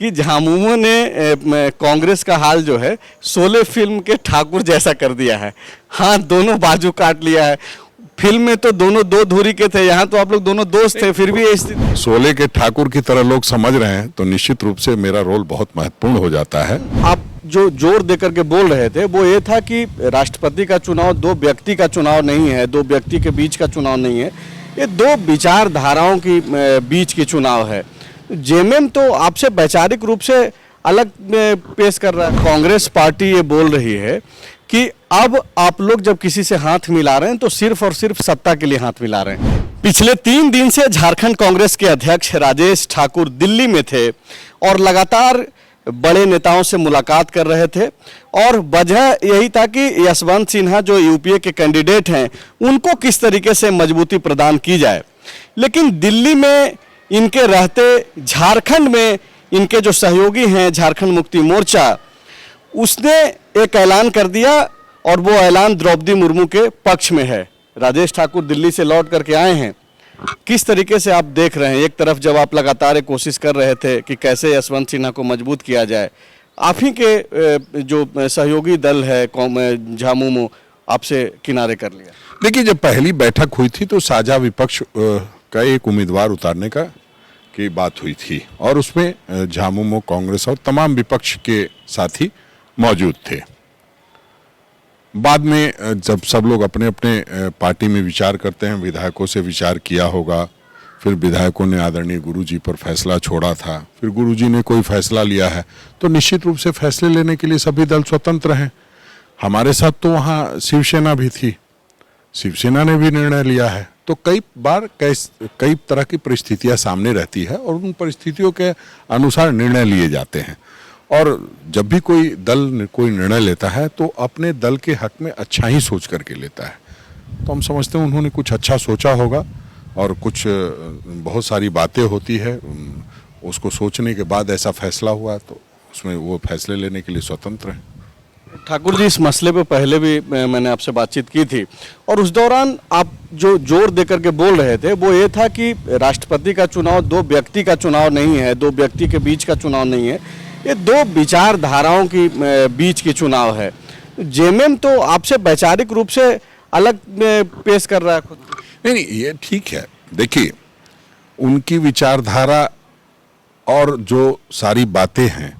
कि झामुमो ने कांग्रेस का हाल जो है शोले फिल्म के ठाकुर जैसा कर दिया है। हाँ, दोनों बाजू काट लिया है। फिल्म में तो दोनों दो धुरी के थे, यहाँ तो आप लोग दोनों दोस्त थे, फिर भी ये स्थिति। शोले के ठाकुर की तरह लोग समझ रहे हैं तो निश्चित रूप से मेरा रोल बहुत महत्वपूर्ण हो जाता है। आप जो जोर देकर के बोल रहे थे वो ये था कि राष्ट्रपति का चुनाव दो व्यक्ति का चुनाव नहीं है, दो व्यक्ति के बीच का चुनाव नहीं है, ये दो विचारधाराओं की बीच की चुनाव है। जेएमएम तो आपसे वैचारिक रूप से अलग पेश कर रहा है। कांग्रेस पार्टी ये बोल रही है कि अब आप लोग जब किसी से हाथ मिला रहे हैं तो सिर्फ और सिर्फ सत्ता के लिए हाथ मिला रहे हैं। पिछले 3 दिन से झारखंड कांग्रेस के अध्यक्ष राजेश ठाकुर दिल्ली में थे और लगातार बड़े नेताओं से मुलाकात कर रहे थे और वजह यही था कि यशवंत सिन्हा जो यूपीए के कैंडिडेट हैं उनको किस तरीके से मजबूती प्रदान की जाए। लेकिन दिल्ली में इनके रहते झारखंड में इनके जो सहयोगी हैं झारखंड मुक्ति मोर्चा, उसने एक ऐलान कर दिया और वो ऐलान द्रौपदी मुर्मू के पक्ष में है। राजेश ठाकुर दिल्ली से लौट करके आए हैं, किस तरीके से आप देख रहे हैं? एक तरफ जब आप लगातार एक कोशिश कर रहे थे कि कैसे यशवंत सिन्हा को मजबूत किया जाए, आप ही के जो सहयोगी दल है झामुमो आपसे किनारे कर लिया। देखिए, जब पहली बैठक हुई थी तो साझा विपक्ष का एक उम्मीदवार उतारने की बात हुई थी और उसमें झामुमो, कांग्रेस और तमाम विपक्ष के साथी मौजूद थे। बाद में जब सब लोग अपने अपने पार्टी में विचार करते हैं, विधायकों से विचार किया होगा, फिर विधायकों ने आदरणीय गुरुजी पर फैसला छोड़ा था, फिर गुरुजी ने कोई फैसला लिया है तो निश्चित रूप से फैसले लेने के लिए सभी दल स्वतंत्र हैं। हमारे साथ तो वहाँ शिवसेना भी थी, शिवसेना ने भी निर्णय लिया है। तो कई बार कई तरह की परिस्थितियाँ सामने रहती है और उन परिस्थितियों के अनुसार निर्णय लिए जाते हैं। और जब भी कोई दल कोई निर्णय लेता है तो अपने दल के हक में अच्छा ही सोच करके लेता है। तो हम समझते हैं उन्होंने कुछ अच्छा सोचा होगा और कुछ बहुत सारी बातें होती है, उसको सोचने के बाद ऐसा फैसला हुआ तो उसमें वो फैसले लेने के लिए स्वतंत्र हैं। ठाकुर जी, इस मसले पे पहले भी मैंने आपसे बातचीत की थी और उस दौरान आप जो जोर देकर के बोल रहे थे वो ये था कि राष्ट्रपति का चुनाव दो व्यक्ति का चुनाव नहीं है, दो व्यक्ति के बीच का चुनाव नहीं है, ये दो विचारधाराओं की बीच की चुनाव है। जेएमएम तो आपसे वैचारिक रूप से अलग पेश कर रहा है खुद। नहीं, ये ठीक है। देखिए, उनकी विचारधारा और जो सारी बातें हैं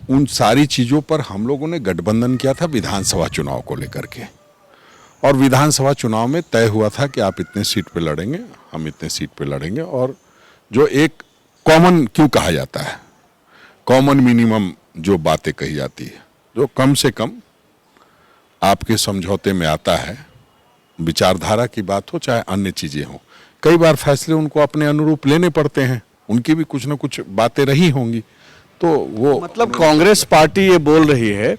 उन सारी चीज़ों पर हम लोगों ने गठबंधन किया था विधानसभा चुनाव को लेकर के, और विधानसभा चुनाव में तय हुआ था कि आप इतने सीट पे लड़ेंगे, हम इतने सीट पे लड़ेंगे। और जो एक कॉमन क्यों कहा जाता है, कॉमन मिनिमम जो बातें कही जाती है, जो कम से कम आपके समझौते में आता है, विचारधारा की बात हो चाहे अन्य चीज़ें हों, कई बार फैसले उनको अपने अनुरूप लेने पड़ते हैं, उनकी भी कुछ ना कुछ बातें रही होंगी। तो वो मतलब कांग्रेस पार्टी ये बोल रही है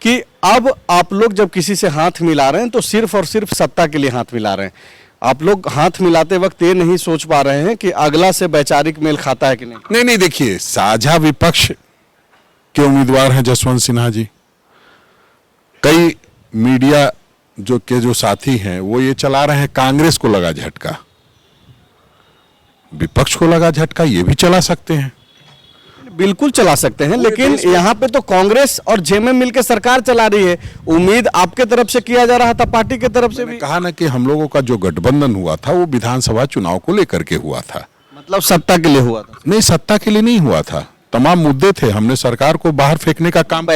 कि अब आप लोग जब किसी से हाथ मिला रहे हैं तो सिर्फ और सिर्फ सत्ता के लिए हाथ मिला रहे हैं। आप लोग हाथ मिलाते वक्त ये नहीं सोच पा रहे हैं कि अगला से वैचारिक मेल खाता है कि नहीं। नहीं, देखिए, साझा विपक्ष के उम्मीदवार हैं जसवंत सिन्हा जी। कई मीडिया जो साथी हैं वो ये चला रहे हैं कांग्रेस को लगा झटका, विपक्ष को लगा झटका, ये भी चला सकते हैं, बिल्कुल चला सकते हैं, लेकिन यहाँ पे तो कांग्रेस और जेएमएम मिलकर सरकार चला रही है। उम्मीद आपके तरफ से किया जा रहा था, पार्टी की तरफ से भी। कहा ना कि हम लोगों का जो गठबंधन हुआ था वो विधानसभा चुनाव को लेकर के हुआ था। मतलब सत्ता के लिए हुआ था? नहीं, सत्ता के लिए नहीं हुआ था, तमाम मुद्दे थे। हमने सरकार को बाहर फेंकने का काम,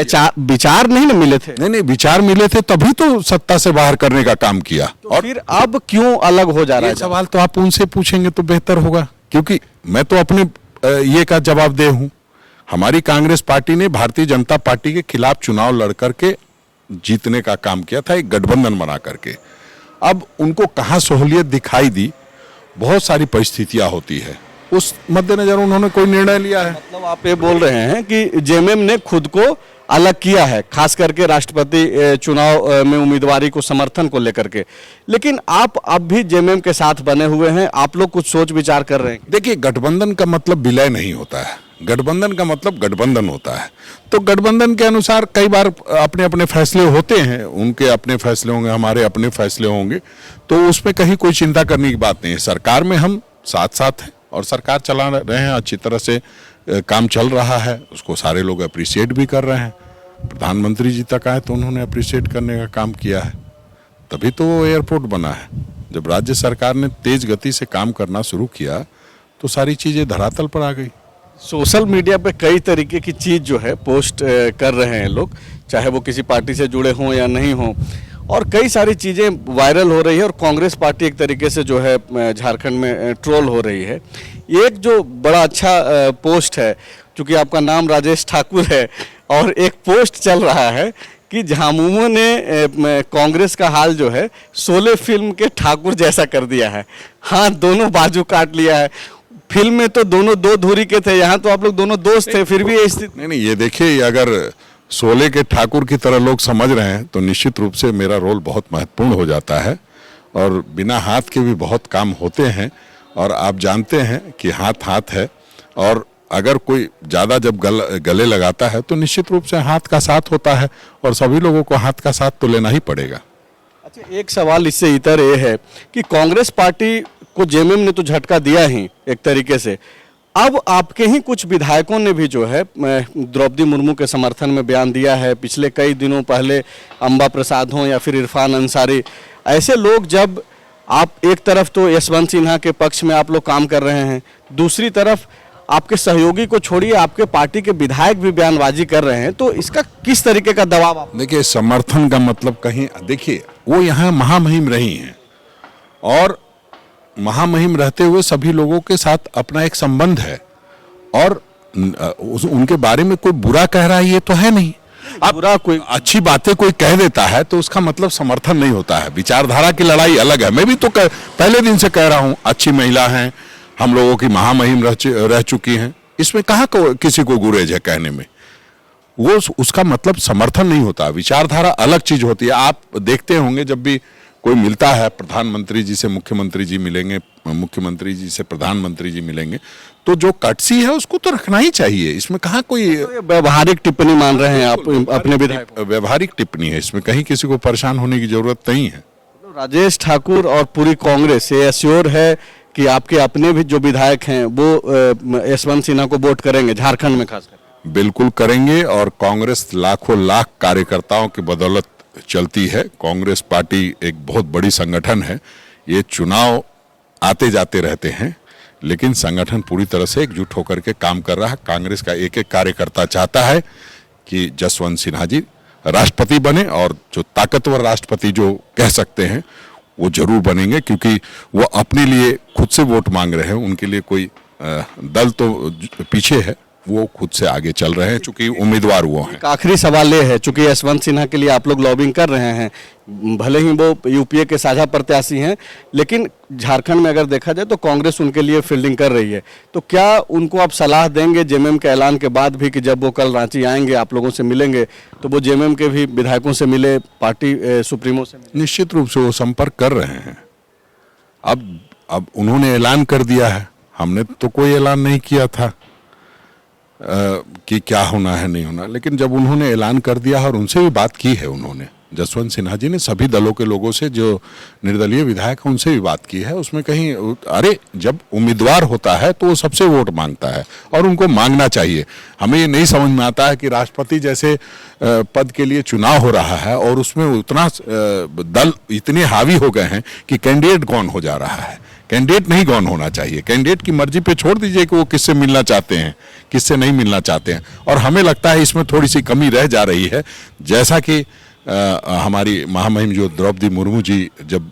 विचार नहीं ना मिले थे? नहीं, विचार मिले थे तभी तो सत्ता से बाहर करने का काम किया। तो और फिर अब क्यों अलग हो जा रहा है? सवाल तो आप उनसे पूछेंगे तो बेहतर होगा, क्योंकि मैं तो अपने ये का जवाबदेह हूँ। हमारी कांग्रेस पार्टी ने भारतीय जनता पार्टी के खिलाफ चुनाव लड़ करके जीतने का काम किया था, एक गठबंधन बना करके। अब उनको कहाँ सहूलियत दिखाई दी, बहुत सारी परिस्थितियां होती है, उस मद्देनजर उन्होंने कोई निर्णय लिया है। मतलब आप ये बोल रहे हैं कि जेएमएम ने खुद को अलग किया है, खास करके राष्ट्रपति चुनाव में उम्मीदवारी को समर्थन को लेकर के। लेकिन आप अब भी जेएमएम के साथ बने हुए हैं, आप लोग कुछ सोच विचार कर रहे हैं? देखिए, गठबंधन का मतलब विलय नहीं होता है, गठबंधन का मतलब गठबंधन होता है। तो गठबंधन के अनुसार कई बार अपने अपने फैसले होते हैं, उनके अपने फैसले होंगे, हमारे अपने फैसले होंगे, तो उसमें कहीं कोई चिंता करने की बात नहीं है। सरकार में हम साथ साथ हैं और सरकार चला रहे हैं, अच्छी तरह से काम चल रहा है उसको सारे लोग अप्रिशिएट भी कर रहे हैं। प्रधानमंत्री जी तक आए तो उन्होंने अप्रिशिएट करने का काम किया है, तभी तो वो एयरपोर्ट बना है। जब राज्य सरकार ने तेज गति से काम करना शुरू किया तो सारी चीज़ें धरातल पर आ गई। सोशल मीडिया पे कई तरीके की चीज़ जो है पोस्ट कर रहे हैं लोग, चाहे वो किसी पार्टी से जुड़े हों या नहीं हों, और कई सारी चीज़ें वायरल हो रही है और कांग्रेस पार्टी एक तरीके से जो है झारखंड में ट्रोल हो रही है। एक जो बड़ा अच्छा पोस्ट है, चूँकि आपका नाम राजेश ठाकुर है, और एक पोस्ट चल रहा है कि झामुमो ने कांग्रेस का हाल जो है शोले फिल्म के ठाकुर जैसा कर दिया है। हाँ, दोनों बाजू काट लिया है। फिल्म में तो दोनों दो धुरी के थे, यहाँ तो आप लोग दोनों दोस्त थे, फिर भी नहीं, ये देखिए, अगर शोले के ठाकुर की तरह लोग समझ रहे हैं तो निश्चित रूप से मेरा रोल बहुत महत्वपूर्ण हो जाता है, और बिना हाथ के भी बहुत काम होते हैं। और आप जानते हैं कि हाथ हाथ है, और अगर कोई ज़्यादा जब गले लगाता है तो निश्चित रूप से हाथ का साथ होता है, और सभी लोगों को हाथ का साथ तो लेना ही पड़ेगा। अच्छा, एक सवाल इससे इतर ये है कि कांग्रेस पार्टी को जेएमएम ने तो झटका दिया ही एक तरीके से, अब आपके ही कुछ विधायकों ने भी जो है द्रौपदी मुर्मू के समर्थन में बयान दिया है। पिछले कई दिनों पहले अंबा प्रसाद हों या फिर इरफान अंसारी, ऐसे लोग, जब आप एक तरफ तो यशवंत सिन्हा के पक्ष में आप लोग काम कर रहे हैं, दूसरी तरफ आपके सहयोगी को छोड़िए आपके पार्टी के विधायक भी बयानबाजी कर रहे हैं, तो इसका किस तरीके का दबाव आप? देखिए, समर्थन का मतलब कहीं, देखिए, वो यहाँ महामहिम रही हैं, और महामहिम रहते हुए सभी लोगों के साथ अपना एक संबंध है, और उनके बारे में कोई बुरा कह रहा है ये तो है नहीं। अब बुरा कोई अच्छी बातें कोई कह देता है तो उसका मतलब समर्थन नहीं होता है। विचारधारा की लड़ाई अलग है। मैं भी तो पहले दिन से कह रहा हूँ, अच्छी महिला हैं, हम लोगों की महामहिम रह चुकी हैं, इसमें कहाँ किसी को गुरेज है कहने में। वो उसका मतलब समर्थन नहीं होता। विचारधारा अलग चीज होती है। आप देखते होंगे जब भी कोई मिलता है, प्रधानमंत्री जी से मुख्यमंत्री जी मिलेंगे, मुख्यमंत्री जी से प्रधानमंत्री जी मिलेंगे, तो जो कटसी है उसको तो रखना ही चाहिए। इसमें कहाँ कोई व्यवहारिक टिप्पणी मान रहे हैं आप अपने विधायक? व्यवहारिक टिप्पणी है, इसमें कहीं किसी को परेशान होने की जरूरत नहीं है। राजेश ठाकुर और पूरी कांग्रेस ये एश्योर है कि आपके अपने भी जो विधायक हैं वो यशवंत सिन्हा को वोट करेंगे झारखंड में खासकर? बिल्कुल करेंगे, और कांग्रेस लाखों लाख कार्यकर्ताओं की बदौलत चलती है। कांग्रेस पार्टी एक बहुत बड़ी संगठन है। ये चुनाव आते जाते रहते हैं, लेकिन संगठन पूरी तरह से एकजुट होकर के काम कर रहा है। कांग्रेस का एक एक कार्यकर्ता चाहता है कि जसवंत सिन्हा जी राष्ट्रपति बने, और जो ताकतवर राष्ट्रपति जो कह सकते हैं वो जरूर बनेंगे, क्योंकि वो अपने लिए खुद से वोट मांग रहे हैं। उनके लिए कोई दल तो पीछे है, वो खुद से आगे चल रहे हैं, चूंकि उम्मीदवार वो हैं। आखिरी सवाल ये है, चूंकि यशवंत सिन्हा के लिए आप लोग लॉबिंग कर रहे हैं, भले ही वो यूपीए के साझा प्रत्याशी हैं, लेकिन झारखंड में अगर देखा जाए तो कांग्रेस उनके लिए फील्डिंग कर रही है, तो क्या उनको आप सलाह देंगे जेएमएम के ऐलान के बाद भी कि जब वो कल रांची आएंगे आप लोगों से मिलेंगे तो वो जेएमएम के भी विधायकों से मिले, पार्टी सुप्रीमो से मिले? निश्चित रूप से वो संपर्क कर रहे हैं। अब उन्होंने ऐलान कर दिया है, हमने तो कोई ऐलान नहीं किया था कि क्या होना है नहीं होना, लेकिन जब उन्होंने ऐलान कर दिया और उनसे भी बात की है, उन्होंने जसवंत सिन्हा जी ने सभी दलों के लोगों से, जो निर्दलीय विधायक हैं उनसे भी बात की है। उसमें कहीं, अरे जब उम्मीदवार होता है तो वो सबसे वोट मांगता है, और उनको मांगना चाहिए। हमें ये नहीं समझ में आता है कि राष्ट्रपति जैसे पद के लिए चुनाव हो रहा है और उसमें उतना दल इतने हावी हो गए हैं कि कैंडिडेट कौन हो जा रहा है। कैंडिडेट नहीं कौन होना चाहिए, कैंडिडेट की मर्जी पे छोड़ दीजिए कि वो किससे मिलना चाहते हैं, किससे नहीं मिलना चाहते हैं। और हमें लगता है इसमें थोड़ी सी कमी रह जा रही है। जैसा कि हमारी महामहिम जो द्रौपदी मुर्मू जी जब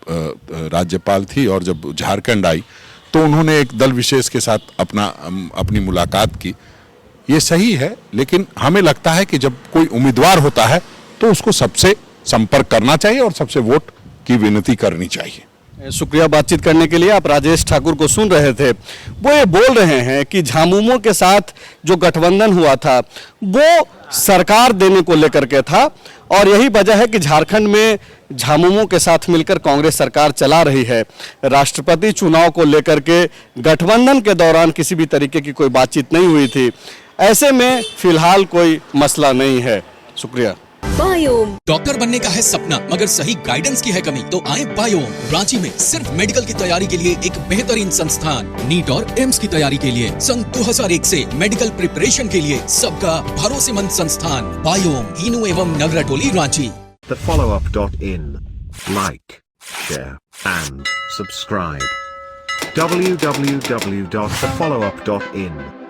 राज्यपाल थी और जब झारखंड आई तो उन्होंने एक दल विशेष के साथ अपनी मुलाकात की, ये सही है। लेकिन हमें लगता है कि जब कोई उम्मीदवार होता है तो उसको सबसे संपर्क करना चाहिए और सबसे वोट की विनती करनी चाहिए। शुक्रिया बातचीत करने के लिए। आप राजेश ठाकुर को सुन रहे थे, वो ये बोल रहे हैं कि झामुमो के साथ जो गठबंधन हुआ था वो सरकार देने को लेकर के था, और यही वजह है कि झारखंड में झामुमो के साथ मिलकर कांग्रेस सरकार चला रही है। राष्ट्रपति चुनाव को लेकर के गठबंधन के दौरान किसी भी तरीके की कोई बातचीत नहीं हुई थी। ऐसे में फिलहाल कोई मसला नहीं है। शुक्रिया। बायोम। डॉक्टर बनने का है सपना मगर सही गाइडेंस की है कमी, तो आए बायोम। रांची में सिर्फ मेडिकल की तैयारी के लिए एक बेहतरीन संस्थान, नीट और एम्स की तैयारी के लिए सन 2001 से मेडिकल प्रिपरेशन के लिए सबका भरोसेमंद संस्थान बायोम, हीनू एवं नगरटोली, Ranchi. thefollowup.in. Like, share, and subscribe. www.thefollowup.in